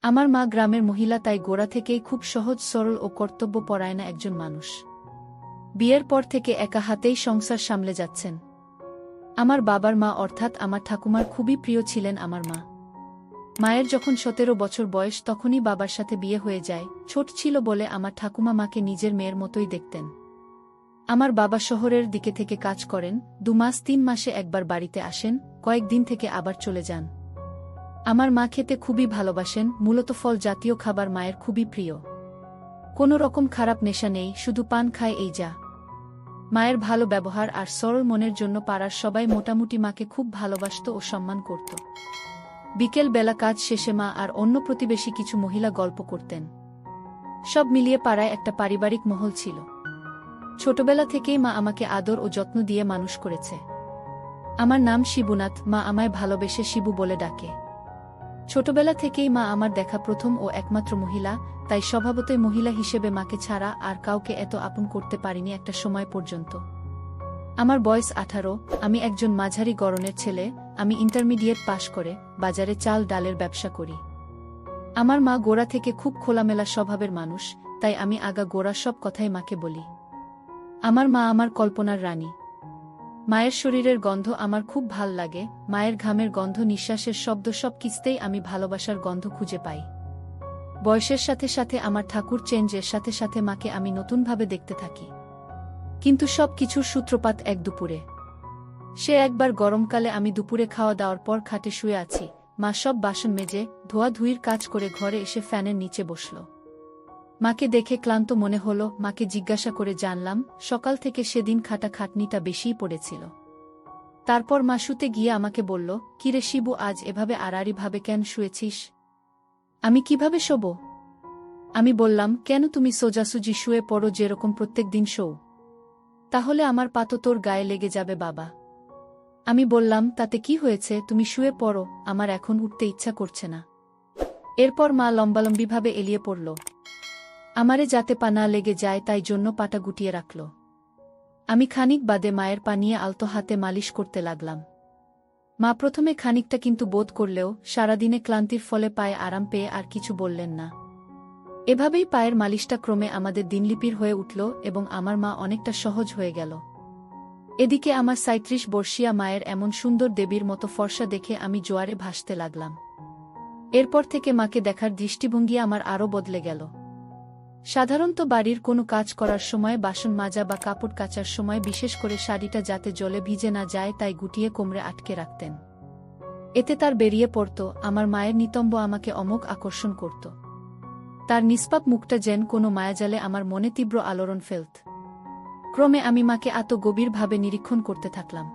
আমার মা গ্রামের মহিলা, তাই গোড়া থেকেই খুব সহজ সরল ও কর্তব্যপরায়ণা একজন মানুষ। বিয়ের পর থেকে একা হাতেই সংসার সামলে যাচ্ছেন। আমার বাবার মা অর্থাৎ আমার ঠাকুমার খুবই প্রিয় ছিলেন আমার মা। মায়ের যখন 17 বছর বয়স তখনই বাবার সাথে বিয়ে হয়ে যায়। ছোট ছিল বলে আমার ঠাকুমা মাকে নিজের মেয়ের মতোই দেখতেন। আমার বাবা শহরের দিকে থেকে কাজ করেন, 2 মাস 3 মাসে একবার বাড়িতে আসেন, কয়েকদিন থেকে আবার চলে যান। আমার মা খেতে খুবই ভালোবাসেন, মূলত ফল জাতীয় খাবার মায়ের খুবই প্রিয়। কোনো রকম খারাপ নেশা নেই, শুধু পান খায় এই যা। মায়ের ভালো ব্যবহার আর সরল মনের জন্য পাড়ার সবাই মোটামুটি মাকে খুব ভালোবাসত ও সম্মান করত। বিকেল বেলা কাজ শেষে মা আর অন্য প্রতিবেশী কিছু মহিলা গল্প করতেন। সব মিলিয়ে পাড়ায় একটা পারিবারিক মহল ছিল। ছোটবেলা থেকেই মা আমাকে আদর ও যত্ন দিয়ে মানুষ করেছে। আমার নাম শিবুনাথ, মা আমায় ভালোবেসে শিবু বলে ডাকে। ছোটবেলা থেকেই মা আমার দেখা প্রথম ও একমাত্র মহিলা, তাই স্বভাবতই মহিলা হিসেবে মাকে ছাড়া আর কাউকে এত আপন করতে পারিনি একটা সময় পর্যন্ত। আমার বয়স 18, আমি একজন মাঝারি গড়নের ছেলে। আমি ইন্টারমিডিয়েট পাশ করে বাজারে চাল ডালের ব্যবসা করি। আমার মা গোড়া থেকে খুব খোলামেলা স্বভাবের মানুষ, তাই আমি আগা গোড়া সব কথাই মাকে বলি। আমার মা আমার কল্পনার রানী। মায়ের শরীরের গন্ধ আমার খুব ভাল লাগে, মায়ের ঘামের গন্ধ, নিঃশ্বাসের শব্দ, সব কিছুতেই আমি ভালোবাসার গন্ধ খুঁজে পাই। বয়সের সাথে সাথে আমার ঠাকুর চেঞ্জের সাথে সাথে মাকে আমি নতুনভাবে দেখতে থাকি। কিন্তু সব কিছুর সূত্রপাত এক দুপুরে। সে একবার গরমকালে আমি দুপুরে খাওয়া দাওয়ার পর খাটে শুয়ে আছি, মা সব বাসন মেজে ধোয়াধুয়ির কাজ করে ঘরে এসে ফ্যানের নিচে বসল। মাকে দেখে ক্লান্ত মনে হলো, মাকে জিজ্ঞাসা করে জানলাম সকাল থেকে সেদিন খাটাখাটনিটা বেশিই পড়েছিল। তারপর মা শুতে গিয়ে আমাকে বলল, কিরে শিবু, আজ এভাবে আড়াআড়িভাবে কেন শুয়েছিস? আমি কিভাবে শোব? আমি বললাম, কেন, তুমি সোজাসুজি শুয়ে পড়ো যেরকম প্রত্যেক দিন শোও। তাহলে আমার পা তো তোর গায়ে লেগে যাবে বাবা। আমি বললাম, তাতে কি হয়েছে, তুমি শুয়ে পড়ো, আমার এখন উঠতে ইচ্ছা করছে না। এরপর মা লম্বালম্বিভাবে এলিয়ে পড়ল। আমারে যাতে পা না লেগে যায় তাই জন্য পাটা গুটিয়ে রাখল। আমি খানিক বাদে মায়ের পা নিয়ে আলতো হাতে মালিশ করতে লাগলাম। মা প্রথমে খানিকটা কিন্তু বোধ করলেও সারাদিনে ক্লান্তির ফলে পায়ে আরাম পেয়ে আর কিছু বললেন না। এভাবেই পায়ের মালিশটা ক্রমে আমাদের দিনলিপির হয়ে উঠল এবং আমার মা অনেকটা সহজ হয়ে গেল। এদিকে আমার 37 বর্ষীয়া মায়ের এমন সুন্দর দেবীর মতো ফর্সা দেখে আমি জোয়ারে ভাসতে লাগলাম। এরপর থেকে মাকে দেখার দৃষ্টিভঙ্গি আমার আরও বদলে গেল। সাধারণত বাড়ির কোনো কাজ করার সময়, বাসন মাজা বা কাপড় কাচার সময় বিশেষ করে শাড়িটা যাতে জলে ভিজে না যায় তাই গুটিয়ে কোমরে আটকে রাখতেন। এতে তার বেরিয়ে পড়ত। আমার মায়ের নিতম্ব আমাকে অমোঘ আকর্ষণ করত। তার নিষ্পাপ মুখটা যেন কোনো মায়াজালে আমার মনে তীব্র আলোড়ন ফেলত। ক্রমে আমি মাকে এত গভীরভাবে নিরীক্ষণ করতে থাকলাম।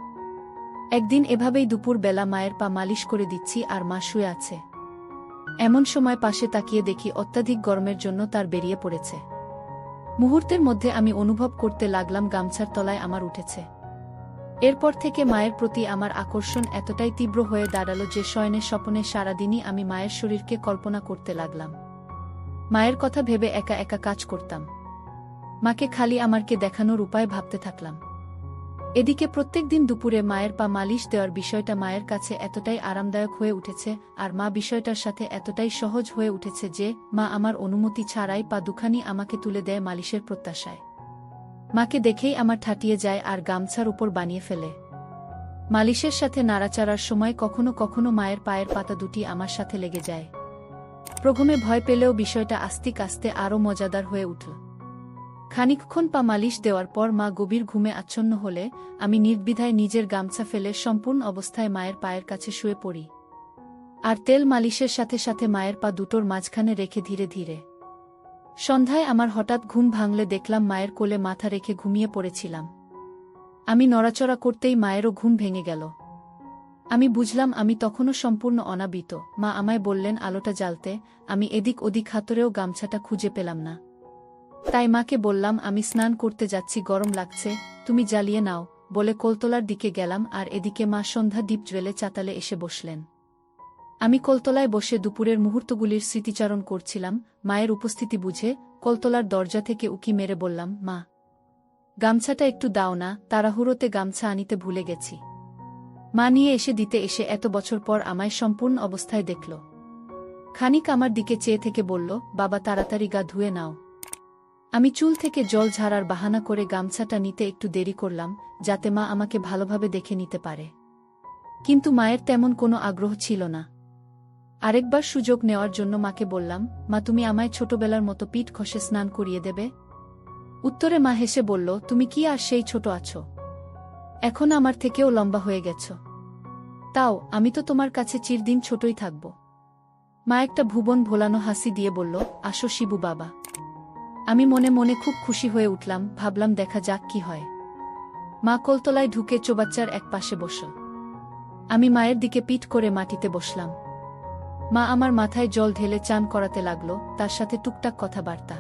একদিন এভাবেই দুপুর বেলা মায়ের পা মালিশ করে দিচ্ছি আর মা শুয়ে আছে। এমন সময় পাশে তাকিয়ে দেখি অত্যাধিক গরমের জন্য তার বেরিয়ে পড়েছে। মুহূর্তের মধ্যে আমি অনুভব করতে লাগলাম গামছার তলায় আমার উঠেছে। এরপর থেকে মায়ের প্রতি আমার আকর্ষণ এতটাই তীব্র হয়ে দাঁড়ালো যে শয়নে স্বপনে সারাদিনই আমি মায়ের শরীরকে কল্পনা করতে লাগলাম। মায়ের কথা ভেবে একা একা কাজ করতাম। মাকে খালি আমারকে দেখানোর উপায় ভাবতে থাকলাম। এদিকে প্রত্যেক দিন দুপুরে মায়ের পা মালিশ দেওয়ার বিষয়টা মায়ের কাছে এতটাই আরামদায়ক হয়ে উঠেছে আর মা বিষয়টার সাথে এতটাই সহজ হয়ে উঠেছে যে মা আমার অনুমতি ছাড়াই পা দুখানি আমাকে তুলে দেয় মালিশের প্রত্যাশায়। মাকে দেখেই আমার ঠাটিয়ে যায় আর গামছার উপর বানিয়ে ফেলে। মালিশের সাথে নাড়াচাড়ার সময় কখনো কখনো মায়ের পায়ের পাতা দুটি আমার সাথে লেগে যায়। প্রথমে ভয় পেলেও বিষয়টা আস্তে আস্তে আরও মজাদার হয়ে উঠল। খানিকক্ষণ পা মালিশ দেওয়ার পর মা গভীর ঘুমে আচ্ছন্ন হলে আমি নির্দ্বিধায় নিজের গামছা ফেলে সম্পূর্ণ অবস্থায় মায়ের পায়ের কাছে শুয়ে পড়ি আর তেল মালিশের সাথে সাথে মায়ের পা দুটোর মাঝখানে রেখে ধীরে ধীরে। সন্ধ্যায় আমার হঠাৎ ঘুম ভাঙলে দেখলাম মায়ের কোলে মাথা রেখে ঘুমিয়ে পড়েছিলাম। আমি নড়াচড়া করতেই মায়েরও ঘুম ভেঙে গেল। আমি বুঝলাম আমি তখনও সম্পূর্ণ অনাবৃত। মা আমায় বললেন আলোটা জ্বালতে। আমি এদিক ওদিক হাতড়েও গামছাটা খুঁজে পেলাম না। তাই মাকে বললাম, আমি স্নান করতে যাচ্ছি, গরম লাগছে, তুমি জ্বালিয়ে নাও বলে কলতলার দিকে গেলাম আর এদিকে মা সন্ধ্যা দ্বীপ জ্বেলে চাতালে এসে বসলেন। আমি কলতলায় বসে দুপুরের মুহূর্তগুলির স্মৃতিচারণ করছিলাম। মায়ের উপস্থিতি বুঝে কলতলার দরজা থেকে উকি মেরে বললাম, মা, গামছাটা একটু দাও না, তাড়াহুড়োতে গামছা আনিতে ভুলে গেছি। মা নিয়ে এসে দিতে এসে এত বছর পর আমায় সম্পূর্ণ অবস্থায় দেখল। খানিক আমার দিকে চেয়ে থেকে বলল, বাবা তাড়াতাড়ি গা ধুয়ে নাও। আমি চুল থেকে জল ঝাড়ার বাহানা করে গামছাটা নিতে একটু দেরি করলাম, যাতে মা আমাকে ভালোভাবে দেখে নিতে পারে। কিন্তু মায়ের তেমন কোনো আগ্রহ ছিল না। আরেকবার সুযোগ নেওয়ার জন্য মাকে বললাম, মা তুমি আমায় ছোটবেলার মতো পিঠ ঘষে স্নান করিয়ে দেবে? উত্তরে মা হেসে বলল, তুমি কি আর সেই ছোট আছো? এখন আমার থেকেও লম্বা হয়ে গেছ। তাও আমি তো তোমার কাছে চিরদিন ছোটই থাকব। মা একটা ভুবন ভোলানো হাসি দিয়ে বলল, আসো শিবু বাবা। আমি মনে মনে খুব খুশি হয়ে উঠলাম, ভাবলাম দেখা যাক কি হয়। মা কলতলায় ঢুকে চৌবাচ্চার এক পাশে বসল। আমি মায়ের দিকে পিঠ করে মাটিতে বসলাম। মা আমার মাথায় জল ঢেলে চান করাতে লাগল, তার সাথে টুকটাক কথাবার্তা।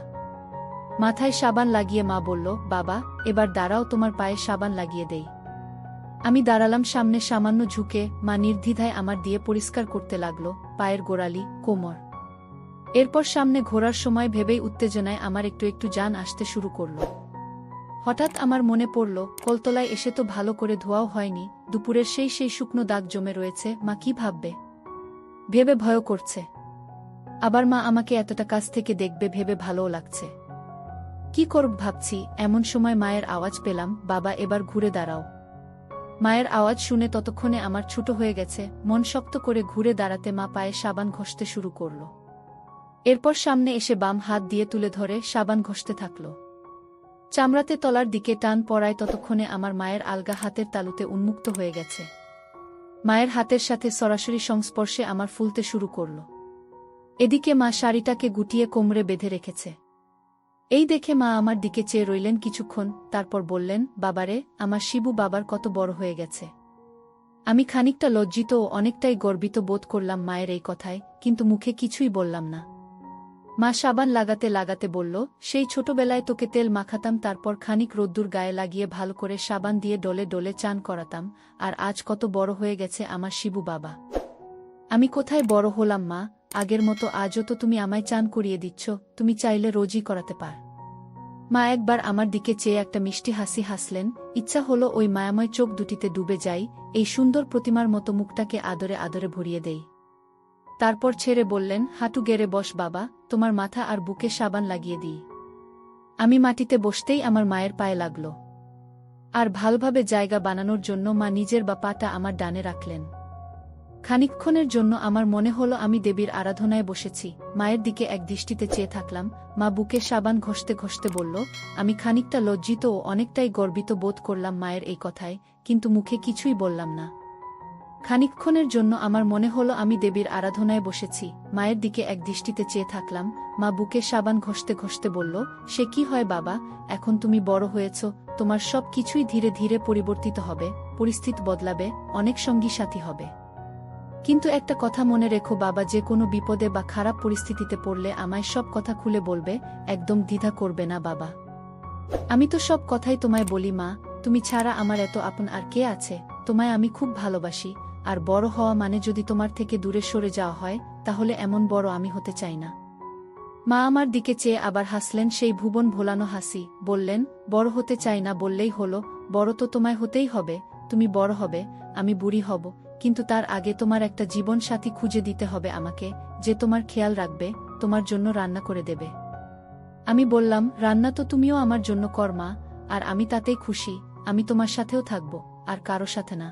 মাথায় সাবান লাগিয়ে মা বলল, বাবা এবার দাঁড়াও, তোমার পায়ে সাবান লাগিয়ে দেই। আমি দাঁড়ালাম সামনে সামান্য ঝুঁকে, মা নির্দ্বিধায় আমার দিয়ে পরিষ্কার করতে লাগল পায়ের গোড়ালি, কোমর। এরপর সামনে ঘোরার সময় ভেবেই উত্তেজনায় আমার একটু একটু জান আসতে শুরু করল। হঠাৎ আমার মনে পড়ল, কলতলায় এসে তো ভালো করে ধোয়াও হয়নি, দুপুরের সেই শুকনো দাগ জমে রয়েছে, মা কি ভাববে ভেবে ভয় করছে। আবার মা আমাকে এতটা কাছ থেকে দেখবে ভেবে ভালোও লাগছে। কি করব ভাবছি, এমন সময় মায়ের আওয়াজ পেলাম, বাবা এবার ঘুরে দাঁড়াও। মায়ের আওয়াজ শুনে ততক্ষণে আমার ছোট হয়ে গেছে, মন শক্ত করে ঘুরে দাঁড়াতে মা পায়ে সাবান ঘষতে শুরু করল। এরপর সামনে এসে বাম হাত দিয়ে তুলে ধরে সাবান ঘষতে থাকল। চামড়াতে তলার দিকে টান পড়ায় ততক্ষণে আমার মায়ের আলগা হাতের তালুতে উন্মুক্ত হয়ে গেছে। মায়ের হাতের সাথে সরাসরি সংস্পর্শে আমার ফুলতে শুরু করল। এদিকে মা শাড়িটাকে গুটিয়ে কোমরে বেঁধে রেখেছে। এই দেখে মা আমার দিকে চেয়ে রইলেন কিছুক্ষণ, তারপর বললেন, বাবারে, আমার শিবু বাবার কত বড় হয়ে গেছে। আমি খানিকটা লজ্জিত ও অনেকটাই গর্বিত বোধ করলাম মায়ের এই কথায়, কিন্তু মুখে কিছুই বললাম না। মা সাবান লাগাতে লাগাতে বলল, সেই ছোটবেলায় তোকে তেল মাখাতাম, তারপর খানিক রোদ্দুর গায়ে লাগিয়ে ভালো করে সাবান দিয়ে ডলে ডলে চান করাতাম, আর আজ কত বড় হয়ে গেছে আমার শিবু বাবা। আমি কোথায় বড় হলাম মা, আগের মতো আজও তো তুমি আমায় চান করিয়ে দিচ্ছ, তুমি চাইলে রোজই করাতে পার। মা একবার আমার দিকে চেয়ে একটা মিষ্টি হাসি হাসলেন, ইচ্ছা হলো ওই মায়াময় চোখ দুটিতে ডুবে যাই, এই সুন্দর প্রতিমার মতো মুখটাকে আদরে আদরে ভরিয়ে দেই। তারপর ছেড়ে বললেন, হাঁটু গেড়ে বস বাবা, তোমার মাথা আর বুকে সাবান লাগিয়ে দিই। আমি মাটিতে বসতেই আমার মায়ের পায়ে লাগল। আর ভালোভাবে জায়গা বানানোর জন্য মা নিজের পাটা আমার ডানে রাখলেন। খানিকক্ষণের জন্য আমার মনে হলো আমি দেবীর আরাধনায় বসেছি। মায়ের দিকে এক দৃষ্টিতে চেয়ে থাকলাম। মা বুকে সাবান ঘষতে ঘষতে বলল, আমি খানিকটা লজ্জিত ও অনেকটাই গর্বিত বোধ করলাম মায়ের এই কথায়, কিন্তু মুখে কিছুই বললাম না। খানিকক্ষণের জন্য আমার মনে হলো আমি দেবীর আরাধনায় বসেছি। মায়ের দিকে এক দৃষ্টিতে চেয়ে থাকলাম। মা বুকে সাবান ঘষতে ঘষতে বলল, সে কি হয় বাবা, এখন তুমি বড় হয়েছ, তোমার সব কিছুই ধীরে ধীরে পরিবর্তিত হবে, পরিস্থিতি বদলাবে, অনেক সঙ্গী সাথী হবে। কিন্তু একটা কথা মনে রেখো বাবা, যে কোনো বিপদে বা খারাপ পরিস্থিতিতে পড়লে আমায় সব কথা খুলে বলবে, একদম দ্বিধা করবে না বাবা। আমি তো সব কথাই তোমায় বলি মা, তুমি ছাড়া আমার এত আপন আর কে আছে, তোমায় আমি খুব ভালোবাসি, আর বড় হওয়া মানে যদি তোমার থেকে দূরে সরে যাওয়া হয়, তাহলে এমন বড় আমি হতে চাই না। মা আমার দিকে চেয়ে আবার হাসলেন সেই ভুবন ভোলানো হাসি, বললেন, বড় হতে চাই না বললেই হলো, বড় তো তোমায় হতেই হবে। তুমি বড় হবে, আমি বুড়ি হব, কিন্তু তার আগে তোমার একটা জীবন সাথী খুঁজে দিতে হবে আমাকে, যে তোমার খেয়াল রাখবে, তোমার জন্য রান্না করে দেবে। আমি বললাম, রান্না তো তুমিও আমার জন্য কর মা, আর আমি তাতেই খুশি, আমি তোমার সাথেও থাকব, আর কারো সাথে না।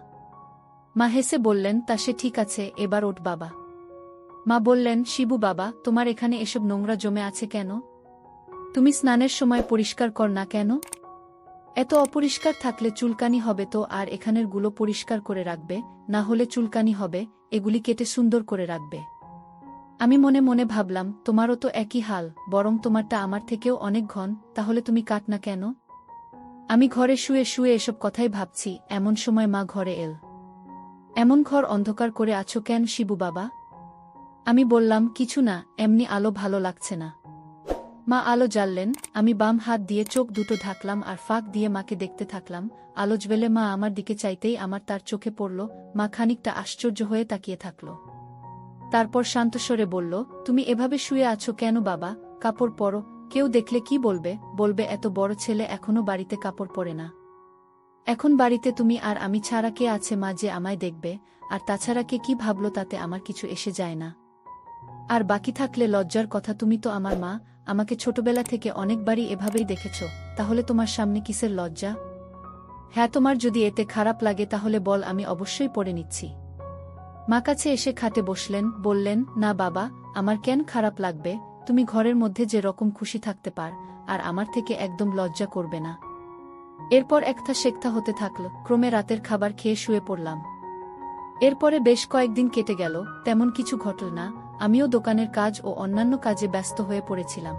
মা হেসে বললেন, তা সে ঠিক আছে, এবার ওঠ বাবা। মা বললেন, শিবু বাবা, তোমার এখানে এসব নোংরা জমে আছে কেন? তুমি স্নানের সময় পরিষ্কার কর না কেন? এত অপরিষ্কার থাকলে চুলকানি হবে তো, আর এখানের গুলো পরিষ্কার করে রাখবে, না হলে চুলকানি হবে, এগুলি কেটে সুন্দর করে রাখবে। আমি মনে মনে ভাবলাম, তোমারও তো একই হাল, বরং তোমারটা আমার থেকেও অনেক ঘন, তাহলে তুমি কাট না কেন? আমি ঘরে শুয়ে শুয়ে এসব কথাই ভাবছি, এমন সময় মা ঘরে এল। এমন ঘর অন্ধকার করে আছো কেন শিবু বাবা? আমি বললাম, কিছু না, এমনি আলো ভালো লাগছে না। মা আলো জ্বাললেন, আমি বাম হাত দিয়ে চোখ দুটো ঢাকলাম আর ফাঁক দিয়ে মাকে দেখতে থাকলাম। আলো জ্বেলে মা আমার দিকে চাইতেই আমার তার চোখে পড়ল। মা খানিকটা আশ্চর্য হয়ে তাকিয়ে থাকল। তারপর শান্তস্বরে বলল, তুমি এভাবে শুয়ে আছো কেন বাবা? কাপড় পরো, কেউ দেখলে কি বলবে? বলবে এত বড় ছেলে এখনো বাড়িতে কাপড় পরে না। এখন বাড়িতে তুমি আর আমি ছাড়া কে আছে মা যে আমায় দেখবে? আর তাছাড়া কে কি ভাবলো তাতে আমার কিছু এসে যায় না। আর বাকি থাকলে লজ্জার কথা, তুমি তো আমার মা, আমাকে ছোটবেলা থেকে অনেকবারই এভাবেই দেখেছ, তাহলে তোমার সামনে কিসের লজ্জা? হ্যাঁ, তোমার যদি এতে খারাপ লাগে তাহলে বল, আমি অবশ্যই পড়ে নিচ্ছি। মা কাছে এসে খাটে বসলেন, বললেন, না বাবা, আমার কেন খারাপ লাগবে, তুমি ঘরের মধ্যে যে রকম খুশি থাকতে পার, আর আমার থেকে একদম লজ্জা করবে না। এরপর একটা সেক্তা হতে থাকল, ক্রমে রাতের খাবার খেয়ে শুয়ে পড়লাম। এরপরে বেশ কয়েকদিন কেটে গেল, তেমন কিছু ঘটল না, আমিও দোকানের কাজ ও অন্যান্য কাজে ব্যস্ত হয়ে পড়েছিলাম।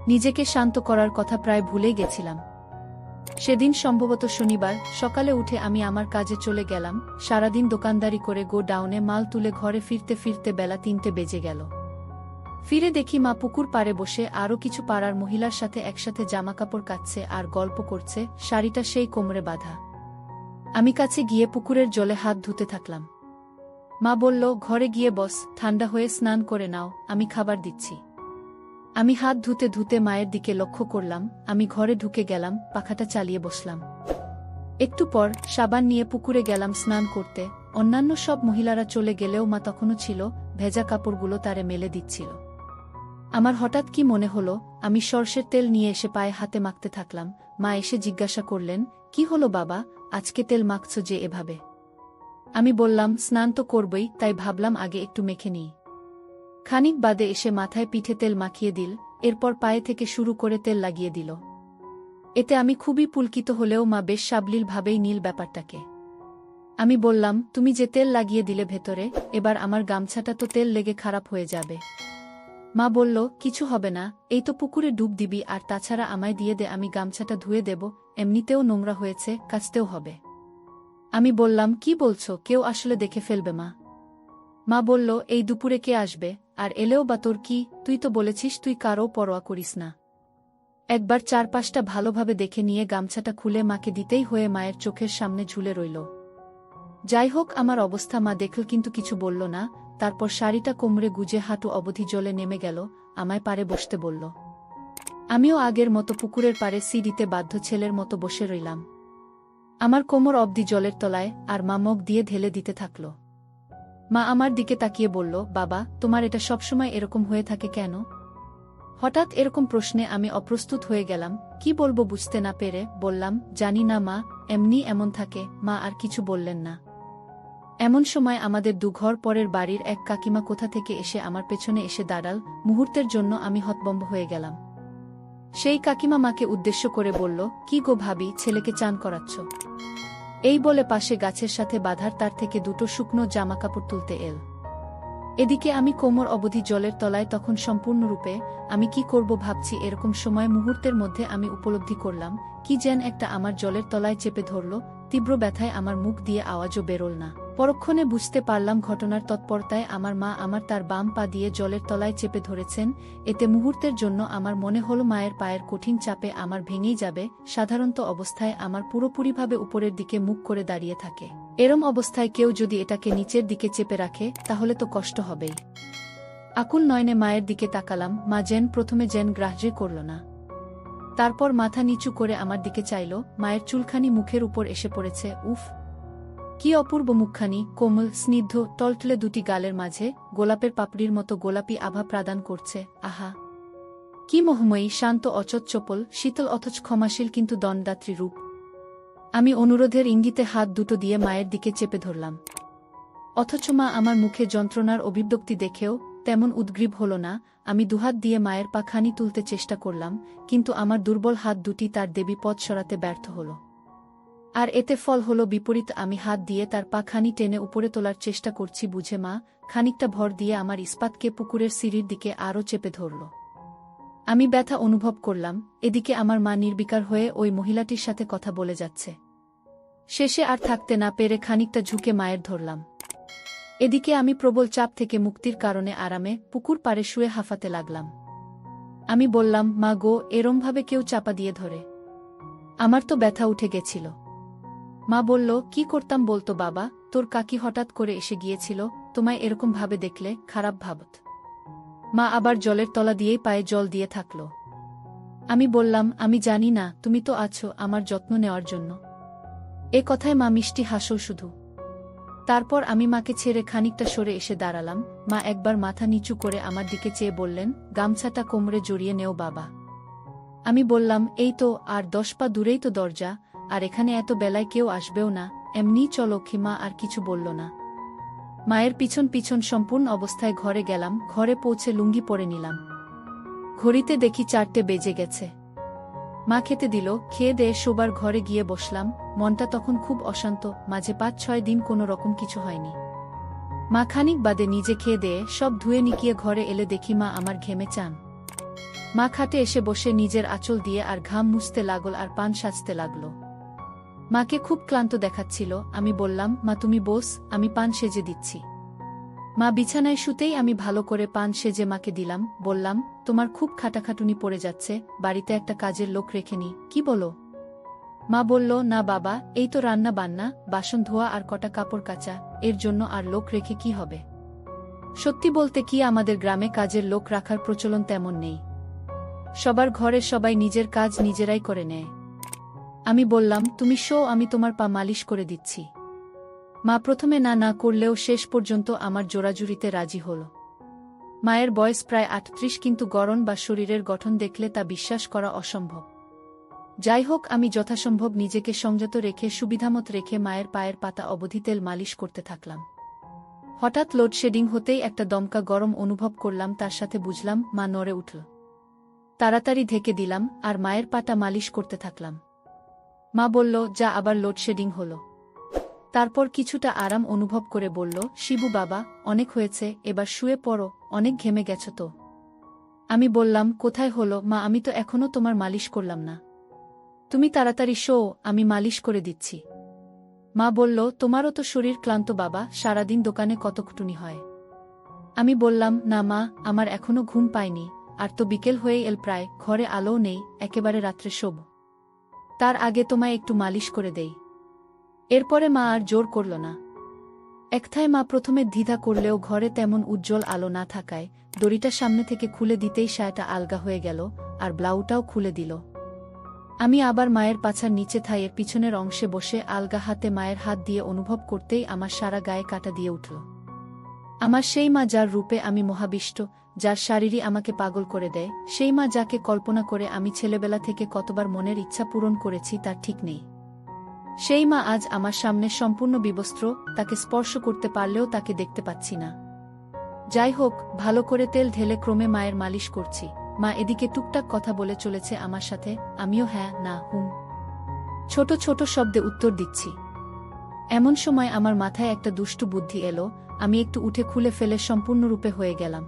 নিজেকে শান্ত করার কথা প্রায় ভুলেই গেছিলাম। সেদিন সম্ভবত শনিবার, সকালে উঠে আমি আমার কাজে চলে গেলাম। সারাদিন দোকানদারি করে গো ডাউনে মাল তুলে ঘরে ফিরতে ফিরতে বেলা 3টে বেজে গেল। ফিরে দেখি মা পুকুর পাড়ে বসে আরও কিছু পাড়ার মহিলার সাথে একসাথে জামাকাপড় কাচ্ছে আর গল্প করছে, শাড়িটা সেই কোমরে বাঁধা। আমি কাছে গিয়ে পুকুরের জলে হাত ধুতে থাকলাম। মা বলল, ঘরে গিয়ে বস, ঠান্ডা হয়ে স্নান করে নাও, আমি খাবার দিচ্ছি। আমি হাত ধুতে ধুতে মায়ের দিকে লক্ষ্য করলাম। আমি ঘরে ঢুকে গেলাম, পাখাটা চালিয়ে বসলাম। একটু পর সাবান নিয়ে পুকুরে গেলাম স্নান করতে। অন্যান্য সব মহিলারা চলে গেলেও মা তখনও ছিল, ভেজা কাপড়গুলো তারে মেলে দিচ্ছিল। আমার হঠাৎ কি মনে হলো, আমি সরষের তেল নিয়ে এসে পায়ে হাতে মাখতে থাকলাম। মা এসে জিজ্ঞাসা করলেন, কি হলো বাবা, আজকে তেল মাখছ যে এভাবে? আমি বললাম, স্নান তো করবই, তাই ভাবলাম আগে একটু মেখে নিই। খানিক বাদে এসে মাথায় পিঠে তেল মাখিয়ে দিল, এরপর পায়ে থেকে শুরু করে তেল লাগিয়ে দিল। এতে আমি খুবই পুলকিত হলেও মা বেশ সাবলীলভাবেই নীল ব্যাপারটাকে। আমি বললাম, তুমি যে তেল লাগিয়ে দিলে ভেতরে, এবার আমার গামছাটা তো তেল লেগে খারাপ হয়ে যাবে। মা বলল, কিছু হবে না, এই তো পুকুরে ডুব দিবি, আর তাছাড়া আমায় দিয়ে দে, আমি গামছাটা ধুয়ে দেব, এমনিতেও নোংরা হয়েছে, কাচতেও হবে। আমি বললাম, কি বলছো, কেউ আসলে দেখে ফেলবে মা? মা বলল, এই দুপুরে কে আসবে, আর এলেও বা তোর কি, তুই তো বলেছিস তুই কারও পরোয়া করিস না। একবার চারপাশটা ভালোভাবে দেখে নিয়ে গামছাটা খুলে মাকে দিতেই হয়ে মায়ের চোখের সামনে ঝুলে রইল। যাই হোক, আমার অবস্থা মা দেখল কিন্তু কিছু বলল না। তারপর শাড়িটা কোমরে গুজে হাঁটু অবধি জলে নেমে গেল, আমায় পাড়ে বসতে বলল। আমিও আগের মতো পুকুরের পাড়ে সিঁড়িতে বাধ্য ছেলের মতো বসে রইলাম। আমার কোমর অবধি জলের তলায়, আর মা মুখ দিয়ে ঢেলে দিতে থাকল। মা আমার দিকে তাকিয়ে বলল, বাবা, তোমার এটা সবসময় এরকম হয়ে থাকে কেন? হঠাৎ এরকম প্রশ্নে আমি অপ্রস্তুত হয়ে গেলাম। কি বলবো বুঝতে না পেরে বললাম, জানি না মা, এমনি এমন থাকে। মা আর কিছু বললেন না। এমন সময় আমাদের দুঘর পরের বাড়ির এক কাকিমা কোথা থেকে এসে আমার পেছনে এসে দাঁড়াল। মুহূর্তের জন্য আমি হতভম্ব হয়ে গেলাম। সেই কাকিমা মাকে উদ্দেশ্য করে বলল, কি গো ভাবি, ছেলেকে চান করাচ্ছ? এই বলে পাশে গাছের সাথে বাঁধার তার থেকে দুটো শুকনো জামাকাপড় তুলতে এল। এদিকে আমি কোমর অবধি জলের তলায় তখন সম্পূর্ণরূপে। আমি কি করব ভাবছি, এরকম সময় মুহূর্তের মধ্যে আমি উপলব্ধি করলাম, কি যেন একটা আমার জলের তলায় চেপে ধরল। তীব্র ব্যথায় আমার মুখ দিয়ে আওয়াজও বেরোল না। পরক্ষণে বুঝতে পারলাম ঘটনার তৎপরতায় আমার মা আমার তার বাম পা দিয়ে জলের তলায় চেপে ধরেছেন। এতে মুহূর্তের জন্য আমার মনে হল মায়ের পায়ের কঠিন চাপে আমার ভেঙেই যাবে। সাধারণত অবস্থায় আমার পুরোপুরিভাবে উপরের দিকে মুখ করে দাঁড়িয়ে থাকে, এরম অবস্থায় কেউ যদি এটাকে নিচের দিকে চেপে রাখে তাহলে তো কষ্ট হবেই। আকুল নয়নে মায়ের দিকে তাকালাম। মা প্রথমে গ্রাহ্যই করল না। তারপর মাথা নিচু করে আমার দিকে চাইল। মায়ের চুলখানি মুখের উপর এসে পড়েছে। উফ, কি অপূর্ব মুখখানি, কোমল, স্নিগ্ধ, টলটলে দুটি গালের মাঝে গোলাপের পাপড়ির মতো গোলাপি আভা প্রদান করছে। আহা, কি মোহময়ী, শান্ত, অচট, চপল, শীতল অথচ ক্ষমাশীল কিন্তু দণ্ডদাত্রী রূপ। আমি অনুরোধের ইঙ্গিতে হাত দুটো দিয়ে মায়ের দিকে চেপে ধরলাম। অথচ মা আমার মুখে যন্ত্রণার অভিব্যক্তি দেখেও তেমন উদ্গ্রীব হল না। আমি দুহাত দিয়ে মায়ের পা খানি তুলতে চেষ্টা করলাম, কিন্তু আমার দুর্বল হাত দুটি তার দেবী পথ সরাতে ব্যর্থ হল। আর এতে ফল হল বিপরীত। আমি হাত দিয়ে তার পা খানি টেনে উপরে তোলার চেষ্টা করছি বুঝে মা খানিকটা ভর দিয়ে আমার ইস্পাতকে পুকুরের সিঁড়ির দিকে আরও চেপে ধরল। আমি ব্যথা অনুভব করলাম। এদিকে আমার মা নির্বিকার হয়ে ওই মহিলাটির সাথে কথা বলে যাচ্ছে। শেষে আর থাকতে না পেরে খানিকটা ঝুঁকে মায়ের ধরলাম। এদিকে আমি প্রবল চাপ থেকে মুক্তির কারণে আরামে পুকুর পাড়ে শুয়ে হাঁফাতে লাগলাম। আমি বললাম, মা গো, এরমভাবে কেউ চাপা দিয়ে ধরে? আমার তো ব্যথা উঠে গেছিল। মা বলল, কি করতাম বলতো বাবা, তোর কাকি হঠাৎ করে এসে গিয়েছিল, তোমায় এরকম ভাবে দেখলে খারাপ ভাবত। মা আবার জলের তলা দিয়েই পায়ে জল দিয়ে থাকল। আমি বললাম, আমি জানি না, তুমি তো আছো আমার যত্ন নেওয়ার জন্য। এ কথায় মা মিষ্টি হাসল শুধু। তারপর আমি মাকে ছেড়ে খানিকটা সরে এসে দাঁড়ালাম। মা একবার মাথা নিচু করে আমার দিকে চেয়ে বললেন, গামছাটা কোমরে জড়িয়ে নেও বাবা। আমি বললাম, এই তো আর 10 পা দূরেই তো দরজা, আর এখানে এত বেলায় কেউ আসবেও না, এমনিই চলো। মা আর কিছু বলল না। মায়ের পিছন পিছন সম্পূর্ণ অবস্থায় ঘরে গেলাম। ঘরে পৌঁছে লুঙ্গি পরে নিলাম। ঘড়িতে দেখি 4টে বেজে গেছে। মা খেতে দিল। খেয়ে দেয়ে শোবার ঘরে গিয়ে বসলাম। মনটা তখন খুব অশান্ত। মাঝে 5-6 দিন কোনো রকম কিছু হয়নি। মা খানিক বাদে নিজে খেয়ে দেয়ে সব ধুয়ে নিকিয়ে ঘরে এলে দেখি মা আমার ঘেমে চান। মা খাটে এসে বসে নিজের আঁচল দিয়ে আর ঘাম মুছতে লাগল আর পান সাজতে লাগল। মাকে খুব ক্লান্ত দেখাচ্ছিল। আমি বললাম, মা তুমি বস, আমি পান সেজে দিচ্ছি। মা বিছানায় শুতেই আমি ভালো করে পান সেজে মাকে দিলাম। বললাম, তোমার খুব খাটাখাটুনি পড়ে যাচ্ছে, বাড়িতে একটা কাজের লোক রেখে নি, কি বলো? মা বলল, না বাবা, এই তো রান্না বান্না, বাসন ধোয়া আর কটা কাপড় কাচা, এর জন্য আর লোক রেখে কি হবে? সত্যি বলতে কি, আমাদের গ্রামে কাজের লোক রাখার প্রচলন তেমন নেই। সবার ঘরে সবাই নিজের কাজ নিজেরাই করে নেয়। আমি বললাম, তুমি শো, আমি তোমার পা মালিশ করে দিচ্ছি। মা প্রথমে না না করলেও শেষ পর্যন্ত আমার জোরাজুরিতে রাজি হল। মায়ের বয়স প্রায় 38, কিন্তু গড়ন বা শরীরের গঠন দেখলে তা বিশ্বাস করা অসম্ভব। যাই হোক, আমি যথাসম্ভব নিজেকে সংযত রেখে সুবিধামত রেখে মায়ের পায়ের পাতা অবধি তেল মালিশ করতে থাকলাম। হঠাৎ লোডশেডিং হতেই একটা দমকা গরম অনুভব করলাম, তার সাথে বুঝলাম মা নড়ে উঠল। তাড়াতাড়ি ঢেকে দিলাম আর মায়ের পাটা মালিশ করতে থাকলাম। মা বলল, যা আবার লোডশেডিং হলো? তারপর কিছুটা আরাম অনুভব করে বলল, শিবু বাবা, অনেক হয়েছে, এবার শুয়ে পড়ো, অনেক ঘেমে গেছ তো। আমি বললাম, কোথায় হলো মা, আমি তো এখনো তোমার মালিশ করলাম না। তুমি তাড়াতাড়ি শো, আমি মালিশ করে দিচ্ছি। মা বলল, তোমারও তো শরীর ক্লান্ত বাবা, সারাদিন দোকানে কত খুটুনি হয়। আমি বললাম, না মা, আমার এখনো ঘুম পায়নি, আর তো বিকেল হয়ে এল প্রায়, ঘরে আলোও নেই, একেবারে রাত্রে শোব। তার আগে তোমায় একটু মালিশ করে দেই। এরপরে মা আর জোর করল না। একথায় মা প্রথমে দ্বিধা করলেও ঘরে তেমন উজ্জ্বল আলো না থাকায় দড়িটা সামনে থেকে খুলে দিতেই সায়াটা আলগা হয়ে গেল, আর ব্লাউটাও খুলে দিল। আমি আবার মায়ের পাছার নিচে থাইয়ের পিছনের অংশে বসে আলগা হাতে মায়ের হাত দিয়ে অনুভব করতেই আমার সারা গায়ে কাঁটা দিয়ে উঠল। আমার সেই মা, যার রূপে আমি মহাবিষ্ট, যার শারীরই আমাকে পাগল করে দেয়, সেই মা যাকে কল্পনা করে আমি ছেলেবেলা থেকে কতবার মনের ইচ্ছা পূরণ করেছি তার ঠিক নেই। সেই মা আজ আমার সামনে সম্পূর্ণ বিবস্ত্র, তাকে স্পর্শ করতে পারলেও তাকে দেখতে পাচ্ছি না। যাই হোক, ভালো করে তেল ঢেলে ক্রমে মায়ের মালিশ করছি। মা এদিকে টুকটাক কথা বলে চলেছে আমার সাথে, আমিও হ্যাঁ না হুম ছোট ছোট শব্দে উত্তর দিচ্ছি। এমন সময় আমার মাথায় একটা দুষ্টু বুদ্ধি এলো। আমি একটু উঠে খুলে ফেলে সম্পূর্ণরূপে হয়ে গেলাম।